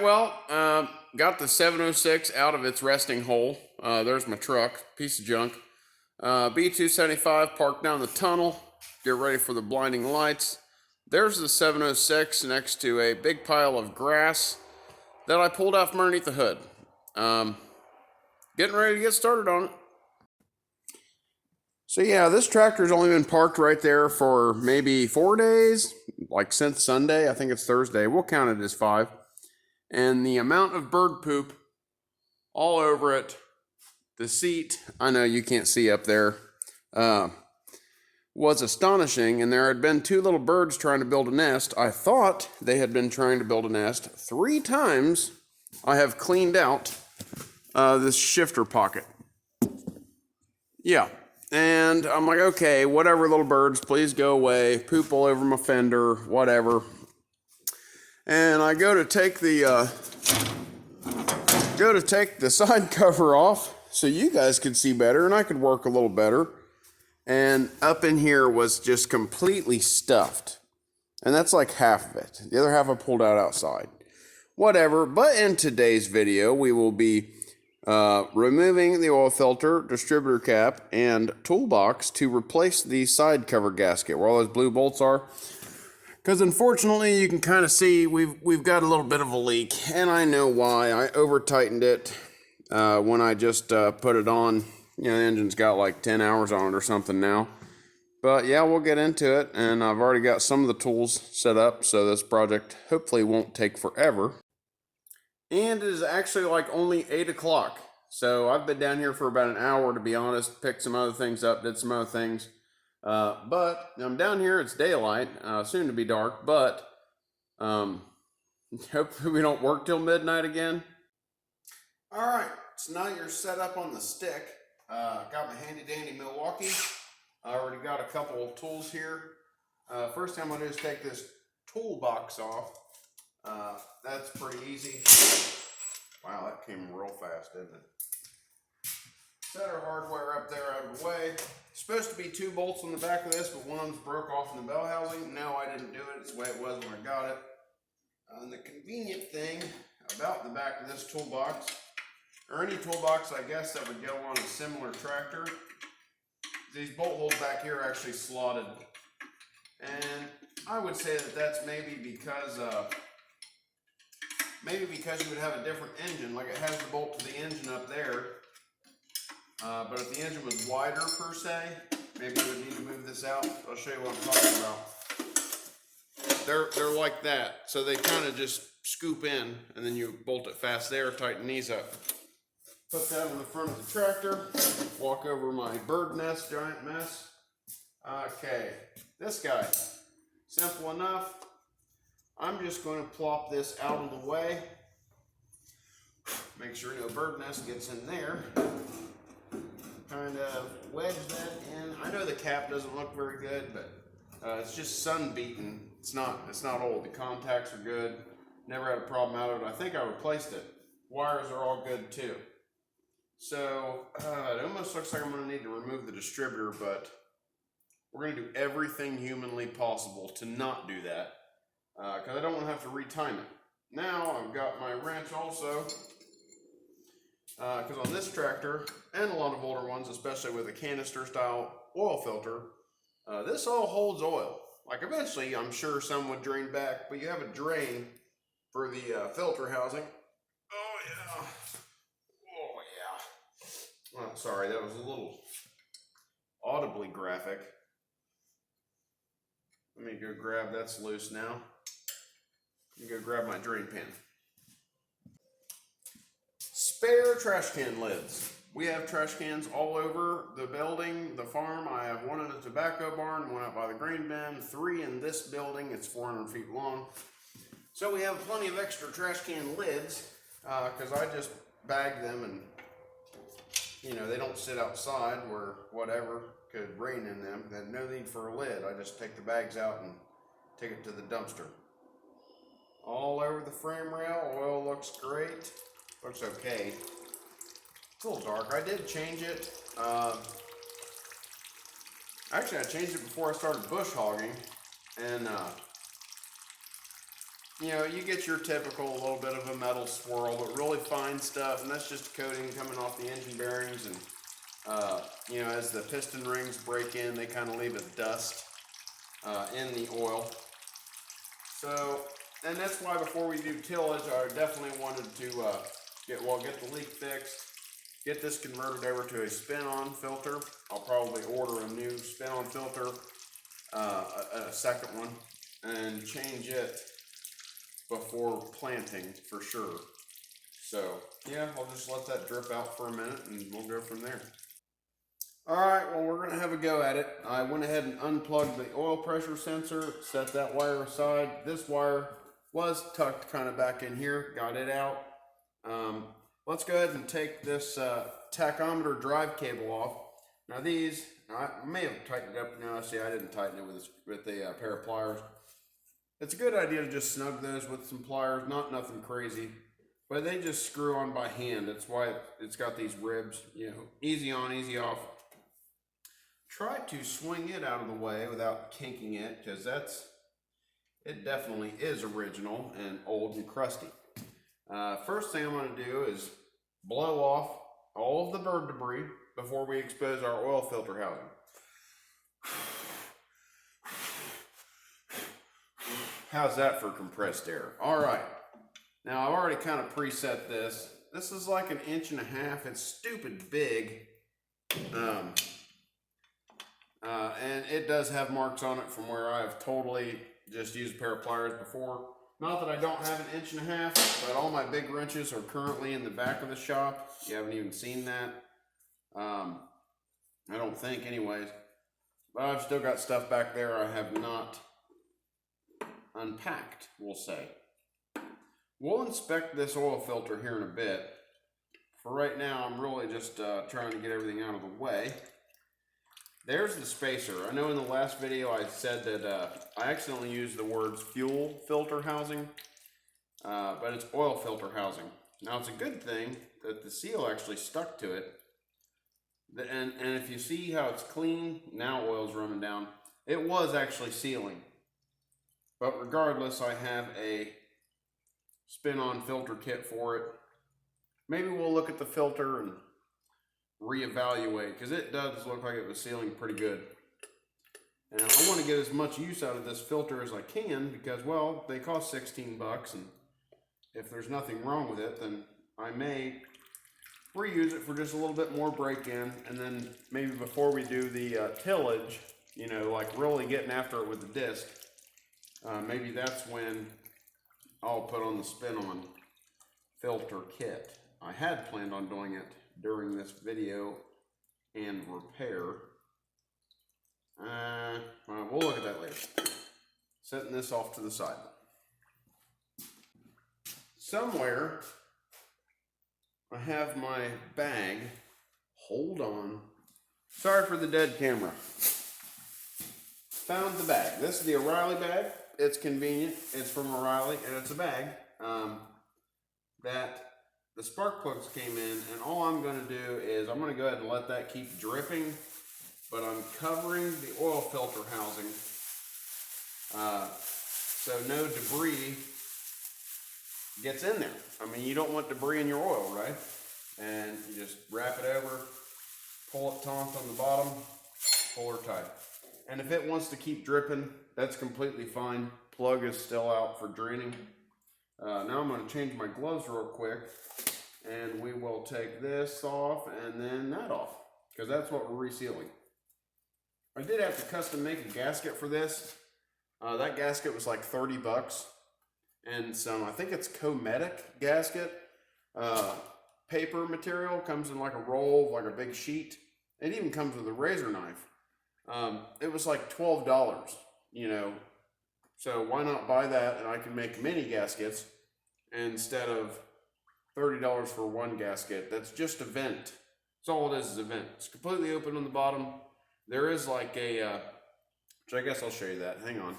Got the 706 out of its resting hole. There's my truck, piece of junk. B275 parked down the tunnel. Get ready for the blinding lights. There's the 706 next to a big pile of grass that I pulled out from underneath the hood. Getting ready to get started on it. So yeah, this tractor's only been parked right there for maybe 4 days, like since Sunday. I think it's Thursday. We'll count it as 5. And the amount of bird poop all over it, the seat, I know you can't see up there, was astonishing. And there had been 2 little birds trying to build a nest. I thought they had been trying to build a nest 3 times. I have cleaned out this shifter pocket. Yeah. And I'm like, okay, whatever, little birds, please go away. Poop all over my fender, whatever. And I go to take the side cover off so you guys could see better and I could work a little better. And up in here was just completely stuffed. And that's like half of it. The other half I pulled out outside. Whatever. But in today's video, we will be removing the oil filter, distributor cap, and toolbox to replace the side cover gasket where all those blue bolts are. Because unfortunately, you can kind of see we've got a little bit of a leak, and I know why. I over-tightened it when I just put it on. You know, the engine's got like 10 hours on it or something now. But yeah, we'll get into it, and I've already got some of the tools set up, so this project hopefully won't take forever. And it is actually like only 8 o'clock. So I've been down here for about an hour, to be honest. Picked some other things up, did some other things. But I'm down here, it's daylight, soon to be dark. But hopefully we don't work till midnight again. Alright, so now you're set up on the stick. Got my handy dandy Milwaukee. I already got a couple of tools here. First thing I'm going to do is take this toolbox off. That's pretty easy. Wow, that came real fast, didn't it? Set our hardware up there out of the way. Supposed to be 2 bolts on the back of this, but one of them's broke off in the bell housing. No, I didn't do it. It's the way it was when I got it. And the convenient thing about the back of this toolbox, or any toolbox, I guess, that would go on a similar tractor, these bolt holes back here are actually slotted. And I would say that that's maybe because you would have a different engine, like it has the bolt to the engine up there. But if the engine was wider per se, maybe you would need to move this out. I'll show you what I'm talking about. They're like that, so they kind of just scoop in, and then you bolt it fast there, tighten these up. Put that on the front of the tractor. Walk over my bird nest, giant mess. Okay, this guy, simple enough. I'm just going to plop this out of the way. Make sure no bird nest gets in there. Kind of wedge that in. I know the cap doesn't look very good, but it's just sun beaten. It's not old. The contacts are good. Never had a problem out of it. I think I replaced it. Wires are all good too. So it almost looks like I'm going to need to remove the distributor, but we're going to do everything humanly possible to not do that. Because I don't want to have to retime it. Now I've got my wrench also, because on this tractor, and a lot of older ones, especially with a canister style oil filter, this all holds oil. Like eventually I'm sure some would drain back, but you have a drain for the filter housing. Oh yeah. Oh yeah. Oh, sorry, that was a little audibly graphic. Let me go grab, that's loose now. Let me go grab my drain pan. Spare trash can lids. We have trash cans all over the building, the farm. I have one in a tobacco barn, one out by the grain bin, 3 in this building. It's 400 feet long. So we have plenty of extra trash can lids because I just bag them, and you know, they don't sit outside where whatever could rain in them. There's no need for a lid. I just take the bags out and take it to the dumpster. All over the frame rail. Oil looks great. Looks okay. It's a little dark. I did change it. Actually, I changed it before I started bush hogging. And you know, you get your typical little bit of a metal swirl, but really fine stuff, and that's just coating coming off the engine bearings. And you know, as the piston rings break in, they kind of leave a dust in the oil. So, and that's why before we do tillage, I definitely wanted to get the leak fixed, get this converted over to a spin-on filter. I'll probably order a new spin-on filter, a second one, and change it before planting for sure. So yeah, I'll just let that drip out for a minute and we'll go from there. All right, well, we're gonna have a go at it. I went ahead and unplugged the oil pressure sensor, set that wire aside. This wire was tucked kind of back in here, got it out. Let's go ahead and take this tachometer drive cable off. Now these, I may have tightened it up. No, see, I didn't tighten it with a pair of pliers. It's a good idea to just snug those with some pliers, nothing crazy. But they just screw on by hand. That's why it's got these ribs, you know, easy on, easy off. Try to swing it out of the way without kinking it, because it definitely is original and old and crusty. First thing I'm going to do is blow off all of the bird debris before we expose our oil filter housing. How's that for compressed air? All right. Now I've already kind of preset this. This is like 1.5 inches. It's stupid big. And it does have marks on it from where I've totally just used a pair of pliers before. Not that I don't have 1.5 inches, but all my big wrenches are currently in the back of the shop. You haven't even seen that. I don't think anyways. But I've still got stuff back there I have not unpacked, we'll say. We'll inspect this oil filter here in a bit. For right now, I'm really just trying to get everything out of the way. There's the spacer. I know in the last video I said that I accidentally used the words fuel filter housing, but it's oil filter housing. Now it's a good thing that the seal actually stuck to it. And if you see how it's clean, now oil's running down. It was actually sealing. But regardless, I have a spin-on filter kit for it. Maybe we'll look at the filter and reevaluate, because it does look like it was sealing pretty good. And I want to get as much use out of this filter as I can, because, well, they cost 16 bucks, and if there's nothing wrong with it, then I may reuse it for just a little bit more break-in, and then maybe before we do the tillage, you know, like really getting after it with the disc, maybe that's when I'll put on the spin-on filter kit. I had planned on doing it during this video and repair. We'll look at that later. Setting this off to the side. Somewhere I have my bag. Hold on. Sorry for the dead camera. Found the bag. This is the O'Reilly bag. It's convenient. It's from O'Reilly, and it's a bag that the spark plugs came in, and all I'm going to do is I'm going to go ahead and let that keep dripping, but I'm covering the oil filter housing so no debris gets in there. I mean, you don't want debris in your oil, right? And you just wrap it over, pull it taut on the bottom, pull her tight. And if it wants to keep dripping, that's completely fine. Plug is still out for draining. Now I'm going to change my gloves real quick, and we will take this off and then that off, because that's what we're resealing. I did have to custom make a gasket for this. That gasket was like 30 bucks, and some, I think it's Cometic gasket. Paper material, comes in like a roll, like a big sheet. It even comes with a razor knife. It was like $12, you know. So why not buy that, and I can make mini gaskets instead of $30 for one gasket. That's just a vent. That's all it is a vent. It's completely open on the bottom. There is like a, which I guess I'll show you that. Hang on.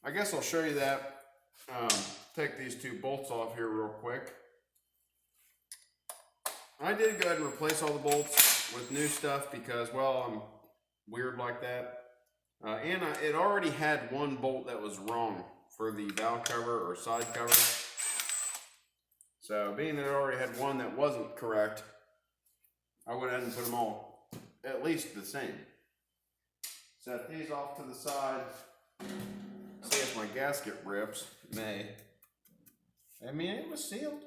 I guess I'll show you that. Take these two bolts off here real quick. I did go ahead and replace all the bolts with new stuff because, well, I'm weird like that. It already had one bolt that was wrong for the valve cover or side cover. So being that it already had one that wasn't correct, I went ahead and put them all at least the same. Set these off to the side. See if my gasket rips. It may. I mean, it was sealed.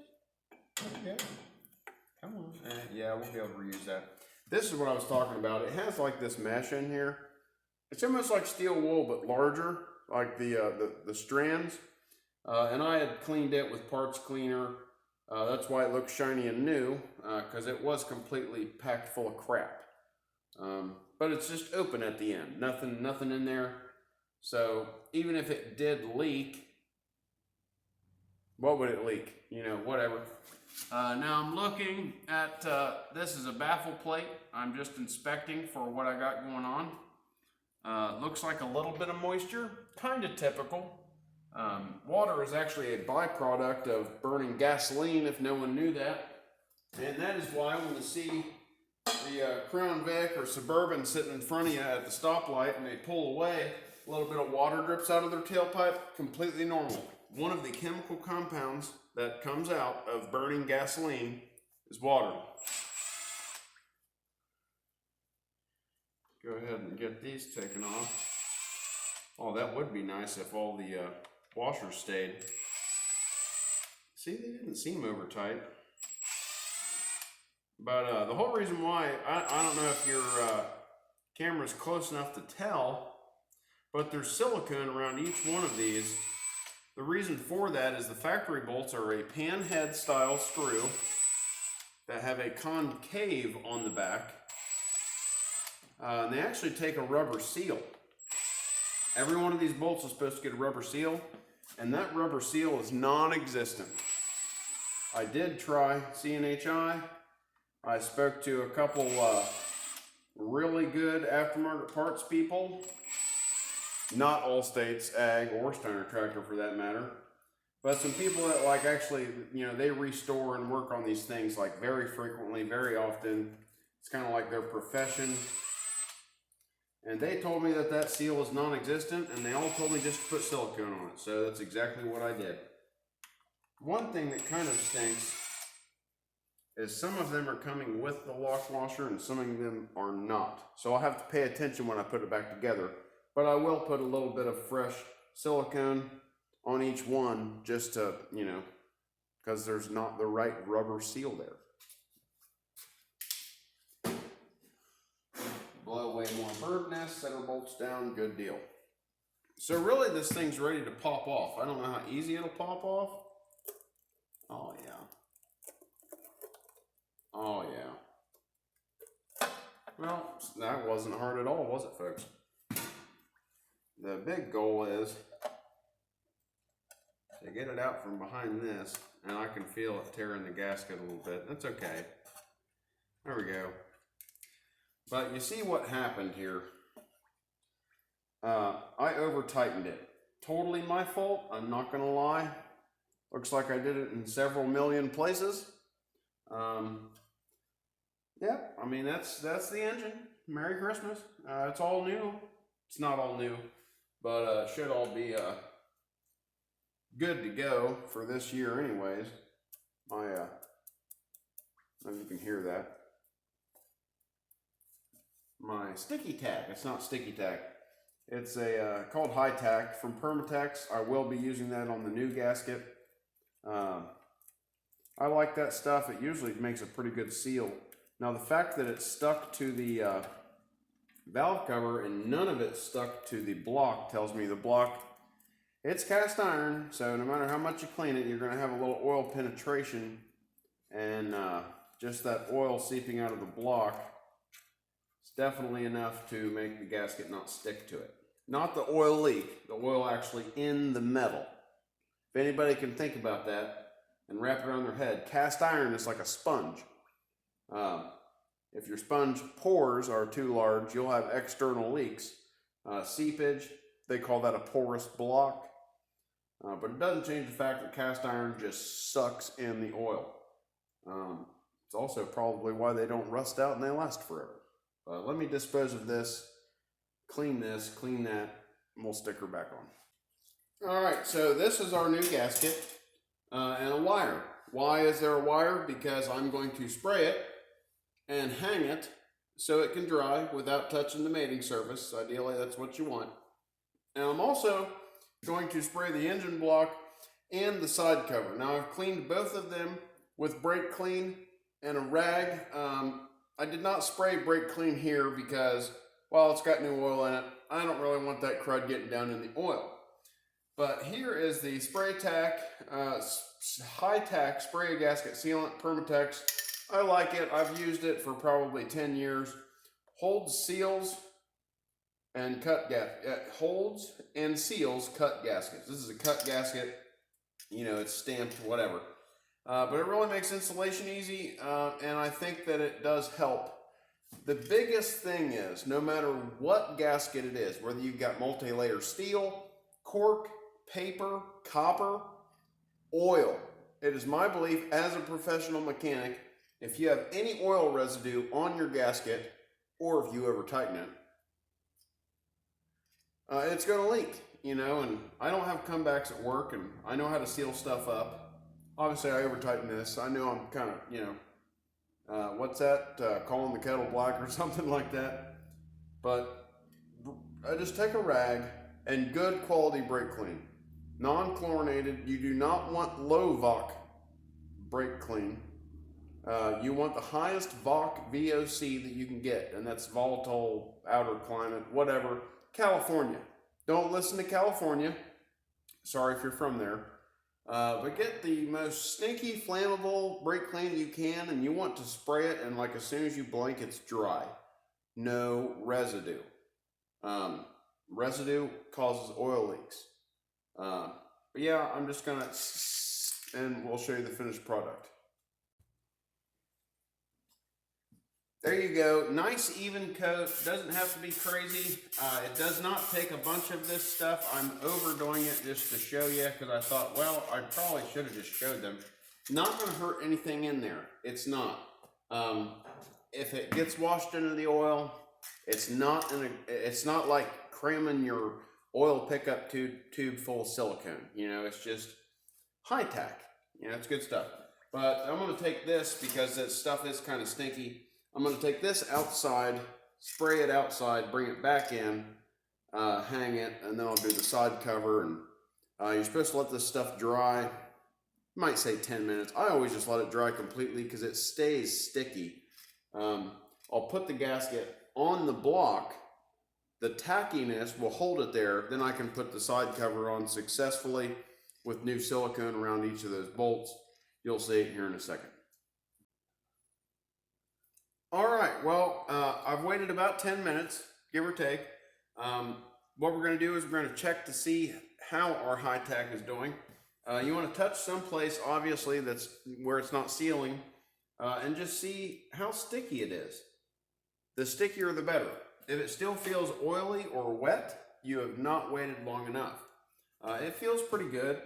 Okay. Come on. Yeah, we'll be able to reuse that. This is what I was talking about. It has like this mesh in here. It's almost like steel wool, but larger, like the strands. And I had cleaned it with parts cleaner. That's why it looks shiny and new, because it was completely packed full of crap. But it's just open at the end. Nothing in there. So even if it did leak, what would it leak? You know, whatever. Now I'm looking at, this is a baffle plate. I'm just inspecting for what I got going on. Looks like a little bit of moisture, kind of typical. Water is actually a byproduct of burning gasoline, if no one knew that. And that is why when you see the Crown Vic or Suburban sitting in front of you at the stoplight and they pull away, a little bit of water drips out of their tailpipe, completely normal. One of the chemical compounds that comes out of burning gasoline is water. Go ahead and get these taken off. Oh, that would be nice if all the washers stayed. See, they didn't seem over tight. But the whole reason why, I don't know if your camera's close enough to tell, but there's silicone around each one of these. The reason for that is the factory bolts are a pan head style screw that have a concave on the back. And they actually take a rubber seal. Every one of these bolts is supposed to get a rubber seal, and that rubber seal is non-existent. I did try CNHI. I spoke to a couple really good aftermarket parts people. Not Allstate's Ag or Stoner Tractor for that matter. But some people that like actually, you know, they restore and work on these things like very frequently, very often. It's kind of like their profession. And they told me that that seal is non-existent, and they all told me just to put silicone on it. So that's exactly what I did. One thing that kind of stinks is some of them are coming with the lock washer and some of them are not. So I'll have to pay attention when I put it back together. But I will put a little bit of fresh silicone on each one just to, you know, because there's not the right rubber seal there. Blow away more bird nests, set our bolts down, good deal. So really this thing's ready to pop off. I don't know how easy it'll pop off. Oh yeah. Oh yeah. Well, that wasn't hard at all, was it, folks? The big goal is to get it out from behind this, and I can feel it tearing the gasket a little bit. That's okay. There we go. But you see what happened here. I over-tightened it. Totally my fault, I'm not gonna lie. Looks like I did it in several million places. Yeah, I mean, that's the engine. Merry Christmas. It's all new. It's not all new, but should all be good to go for this year anyways. I don't know if you can hear that. My sticky tack, it's not sticky tack. It's a called High Tack from Permatex. I will be using that on the new gasket. I like that stuff. It usually makes a pretty good seal. Now the fact that it's stuck to the valve cover and none of it stuck to the block tells me the block, it's cast iron, so no matter how much you clean it, you're going to have a little oil penetration, and just that oil seeping out of the block is definitely enough to make the gasket not stick to it. Not the oil leak, the oil actually in the metal. If anybody can think about that and wrap it around their head, cast iron is like a sponge. If your sponge pores are too large, you'll have external leaks. Seepage, they call that a porous block. But it doesn't change the fact that cast iron just sucks in the oil. It's also probably why they don't rust out and they last forever. Let me dispose of this clean this, clean that, and we'll stick her back on. All right, so this is our new gasket and a wire. Why is there a wire? Because I'm going to spray it and hang it so it can dry without touching the mating surface. Ideally, that's what you want. And I'm also going to spray the engine block and the side cover. Now, I've cleaned both of them with brake clean and a rag. I did not spray brake clean here because, while it's got new oil in it, I don't really want that crud getting down in the oil. But here is the spray tack, high tack spray gasket sealant, Permatex. I like it. I've used it for probably 10 years. Holds, seals, and holds and seals cut gaskets. This is a cut gasket. You know, it's stamped, whatever. But it really makes installation easy, and I think that it does help. The biggest thing is, no matter what gasket it is, whether you've got multi-layer steel, cork, paper, copper, oil. It is my belief as a professional mechanic, if you have any oil residue on your gasket, or if you ever tighten it, it's going to leak, you know, and I don't have comebacks at work, and I know how to seal stuff up. Obviously, I over tighten this. I know I'm kind of, you know, what's that? Calling the kettle black or something like that. But I just take a rag and good quality brake clean. Non-chlorinated. You do not want low VOC brake clean. You want the highest VOC that you can get, and that's volatile, outer climate, whatever. California. Don't listen to California. Sorry if you're from there. But get the most stinky, flammable brake clean you can, and you want to spray it, and like as soon as you blink, it's dry. No residue. Residue causes oil leaks. But yeah, I'm just gonna, and we'll show you the finished product. There you go. Nice even coat. Doesn't have to be crazy. It does not take a bunch of this stuff. I'm overdoing it just to show you because I thought, well, I probably should have just showed them. Not going to hurt anything in there. It's not. If it gets washed into the oil, it's not like cramming your oil pickup tube full of silicone. You know, it's just high tack. You know, it's good stuff. But I'm going to take this because that stuff is kind of stinky. I'm going to take this outside, spray it outside, bring it back in, hang it, and then I'll do the side cover. And you're supposed to let this stuff dry. Might say 10 minutes. I always just let it dry completely because it stays sticky. I'll put the gasket on the block. The tackiness will hold it there. Then I can put the side cover on successfully with new silicone around each of those bolts. You'll see it here in a second. All right, well, I've waited about 10 minutes, give or take. What we're going to do is we're going to check to see how our high tack is doing. You want to touch someplace, obviously, that's where it's not sealing, and just see how sticky it is. The stickier, the better. If it still feels oily or wet, you have not waited long enough. It feels pretty good.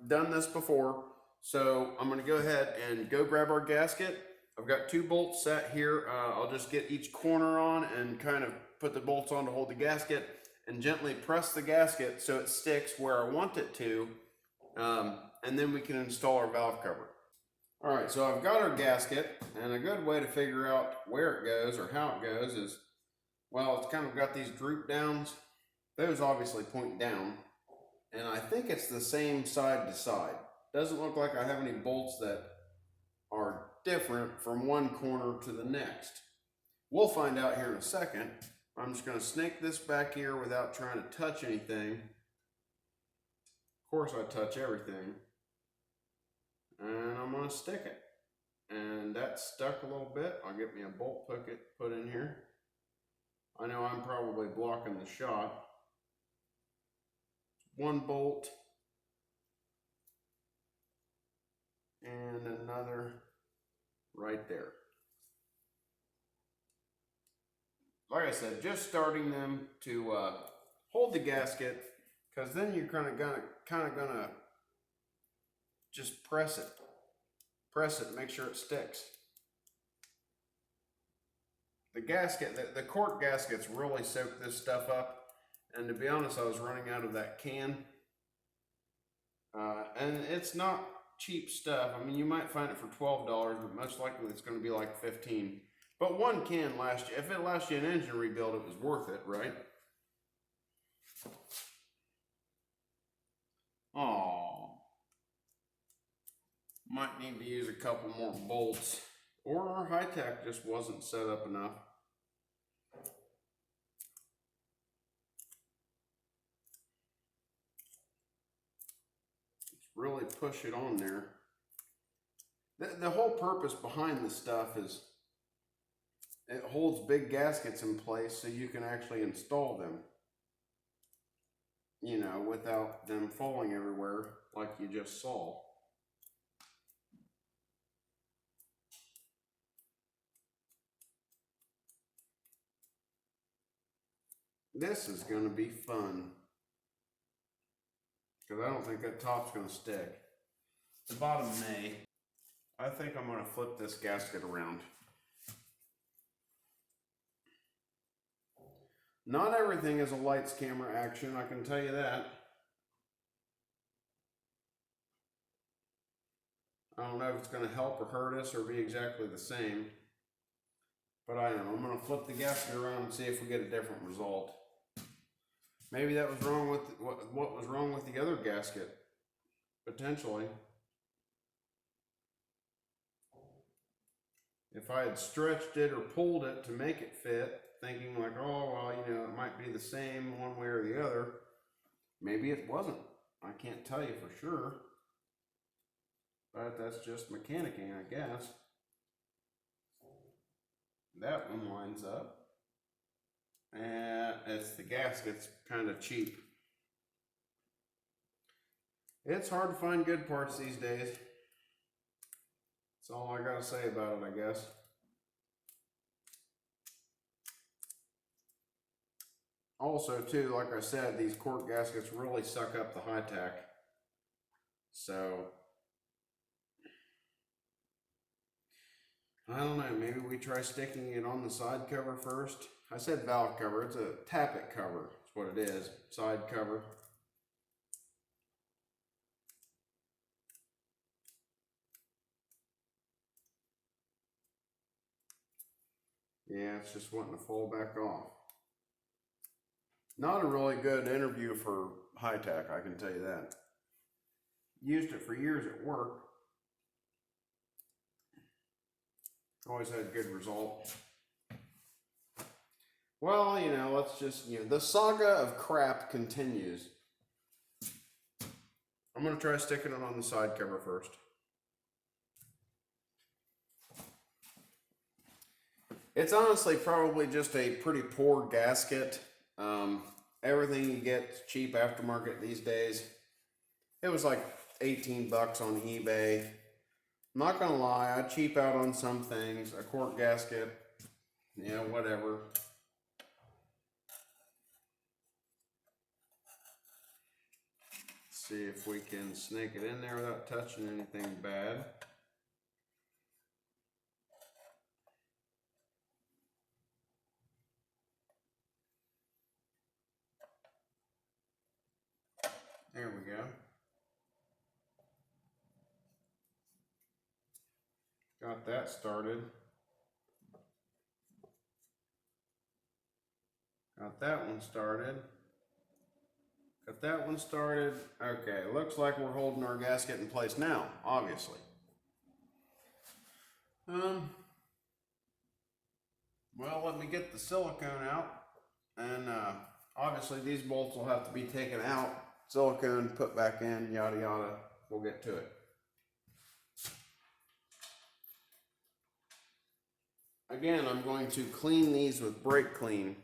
Done this before, so I'm going to go ahead and go grab our gasket. I've got 2 bolts set here. I'll just get each corner on and kind of put the bolts on to hold the gasket and gently press the gasket so it sticks where I want it to, and then we can install our valve cover. All right, so I've got our gasket, and a good way to figure out where it goes or how it goes is, well, it's kind of got these droop downs. Those obviously point down, and I think it's the same side to side. Doesn't look like I have any bolts that are different from one corner to the next. We'll find out here in a second. I'm just going to snake this back here without trying to touch anything. Of course I touch everything. And I'm going to stick it. And that stuck a little bit. I'll get me a bolt put in here. I know I'm probably blocking the shot. 1 bolt. And another right there. Like I said, just starting them to hold the gasket, because then you're kind of gonna just press it, make sure it sticks. the gasket, the cork gaskets really soak this stuff up. And to be honest, I was running out of that can. And it's not cheap stuff. I mean, you might find it for $12, but most likely it's going to be like $15. But one can last you, if it lasts you an engine rebuild, it was worth it, right? Oh, might need to use a couple more bolts, or our high-tech just wasn't set up enough. Let's really push it on there. The whole purpose behind this stuff is it holds big gaskets in place so you can actually install them, you know, without them falling everywhere like you just saw. This is going to be fun, because I don't think that top's going to stick. The bottom may. I think I'm going to flip this gasket around. Not everything is a lights camera action, I can tell you that. I don't know if it's going to help or hurt us or be exactly the same. But I am. I'm going to flip the gasket around and see if we get a different result. Maybe that was wrong with what was wrong with the other gasket, potentially. If I had stretched it or pulled it to make it fit, thinking like, oh, well, you know, it might be the same one way or the other, maybe it wasn't. I can't tell you for sure, but that's just mechanicking, I guess. That one lines up. And it's the gasket's kind of cheap. It's hard to find good parts these days. That's all I gotta say about it, I guess. Also, too, like I said, these cork gaskets really suck up the high tack. So, I don't know, maybe we try sticking it on the side cover first. I said valve cover, it's a tappet cover, that's what it is, side cover. Yeah, it's just wanting to fall back off. Not a really good interview for high tack, I can tell you that. Used it for years at work. Always had good result. Well, you know, let's just, you know, the saga of crap continues. I'm going to try sticking it on the side cover first. It's honestly probably just a pretty poor gasket. Everything you get cheap aftermarket these days. It was like 18 bucks on eBay. I'm not gonna lie, I cheap out on some things. A cork gasket, you know, whatever. Let's see if we can snake it in there without touching anything bad. There we go. Got that started. Got that one started. Got that one started. Okay, looks like we're holding our gasket in place now, obviously. Well, let me get the silicone out. And obviously these bolts will have to be taken out. Silicone put back in, yada yada. We'll get to it. Again, I'm going to clean these with brake clean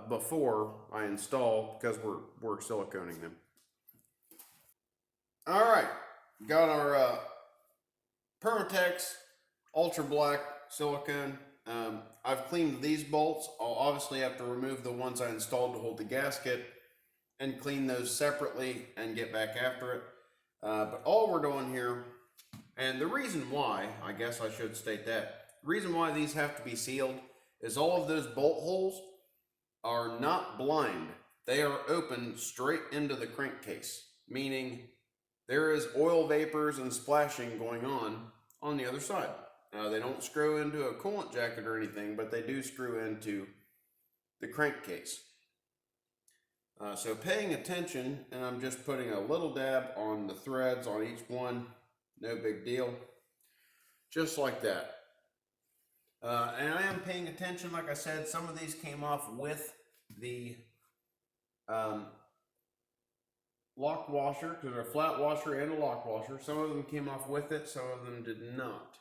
before I install, because we're siliconing them. All right, got our Permatex Ultra Black silicone. I've cleaned these bolts. I'll obviously have to remove the ones I installed to hold the gasket and clean those separately and get back after it. But all we're doing here, and the reason why, I guess I should state that, the reason why these have to be sealed is all of those bolt holes are not blind. They are open straight into the crankcase, meaning there is oil vapors and splashing going on the other side. They don't screw into a coolant jacket or anything, but they do screw into the crankcase. So paying attention, and I'm just putting a little dab on the threads on each one, no big deal, just like that. And I am paying attention, like I said, some of these came off with the lock washer, because they're a flat washer and a lock washer. Some of them came off with it, some of them did not.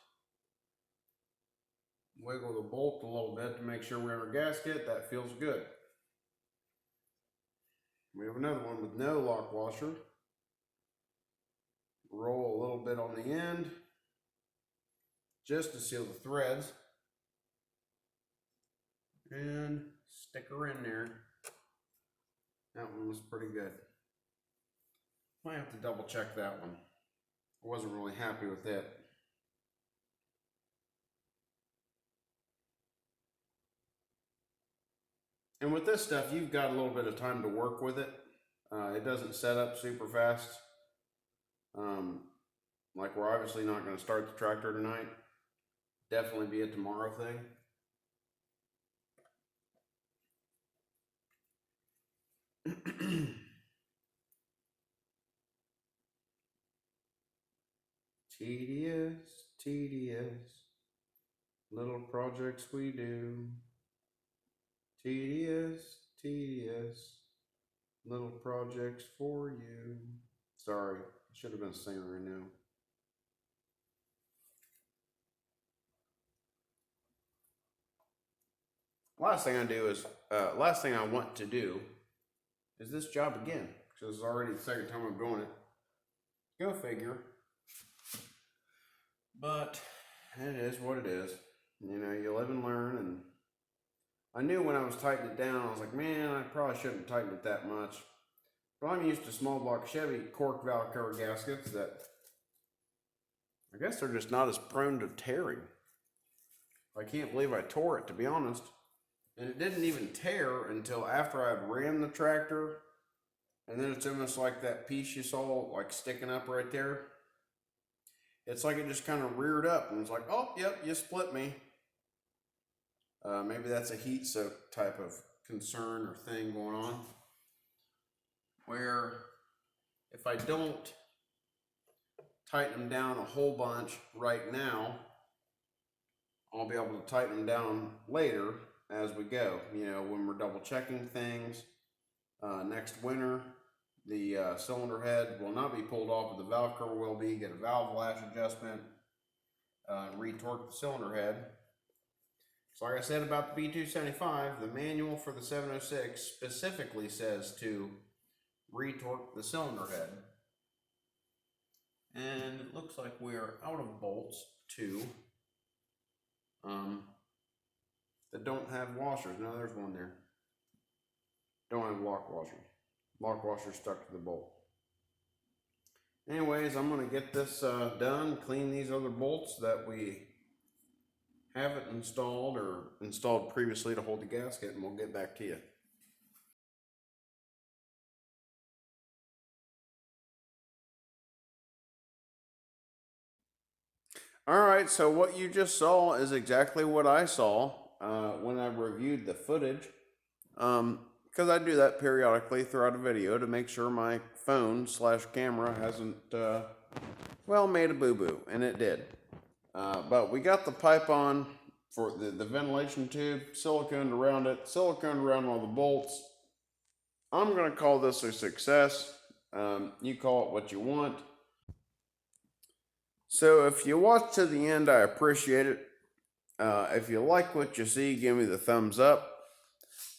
Wiggle the bolt a little bit to make sure we're in our gasket. That feels good. We have another one with no lock washer. Roll a little bit on the end just to seal the threads. And stick her in there. That one was pretty good. Might have to double check that one. I wasn't really happy with it. And with this stuff, you've got a little bit of time to work with it. It doesn't set up super fast. Like we're obviously not going to start the tractor tonight. Definitely be a tomorrow thing. Tedious, tedious, little projects we do. Tedious, tedious, little projects for you. Sorry, I should have been a singer right now. Last thing I want to do is this job again, because it's already the second time I'm doing it. Go figure. But it is what it is. You know, you live and learn, and I knew when I was tightening it down, I was like, man, I probably shouldn't have tightened it that much. But I'm used to small block Chevy cork valve cover gaskets that I guess they're just not as prone to tearing. I can't believe I tore it, to be honest. And it didn't even tear until after I ran the tractor. And then it's almost like that piece you saw like sticking up right there. It's like it just kind of reared up and it's like, oh, yep, you split me. Maybe that's a heat soak type of concern or thing going on. Where if I don't tighten them down a whole bunch right now, I'll be able to tighten them down later as we go. You know, when we're double checking things. Next winter, the cylinder head will not be pulled off, but the valve cover will be. Get a valve lash adjustment, retorque the cylinder head. So like I said about the B275, the manual for the 706 specifically says to retorque the cylinder head. And it looks like we're out of bolts too. That don't have washers. No, there's one there. Don't have lock washers. Lock washer stuck to the bolt. Anyways, I'm going to get this done, clean these other bolts that we haven't installed or installed previously to hold the gasket, and we'll get back to you. Alright, so what you just saw is exactly what I saw when I reviewed the footage. Because I do that periodically throughout a video to make sure my phone / camera hasn't, made a boo-boo, and it did. But we got the pipe on for the ventilation tube, silicone around it, silicone around all the bolts. I'm going to call this a success. You call it what you want. So if you watch to the end, I appreciate it. If you like what you see, give me the thumbs up.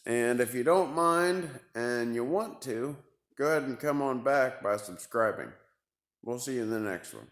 And if you don't mind and you want to, go ahead and come on back by subscribing. We'll see you in the next one.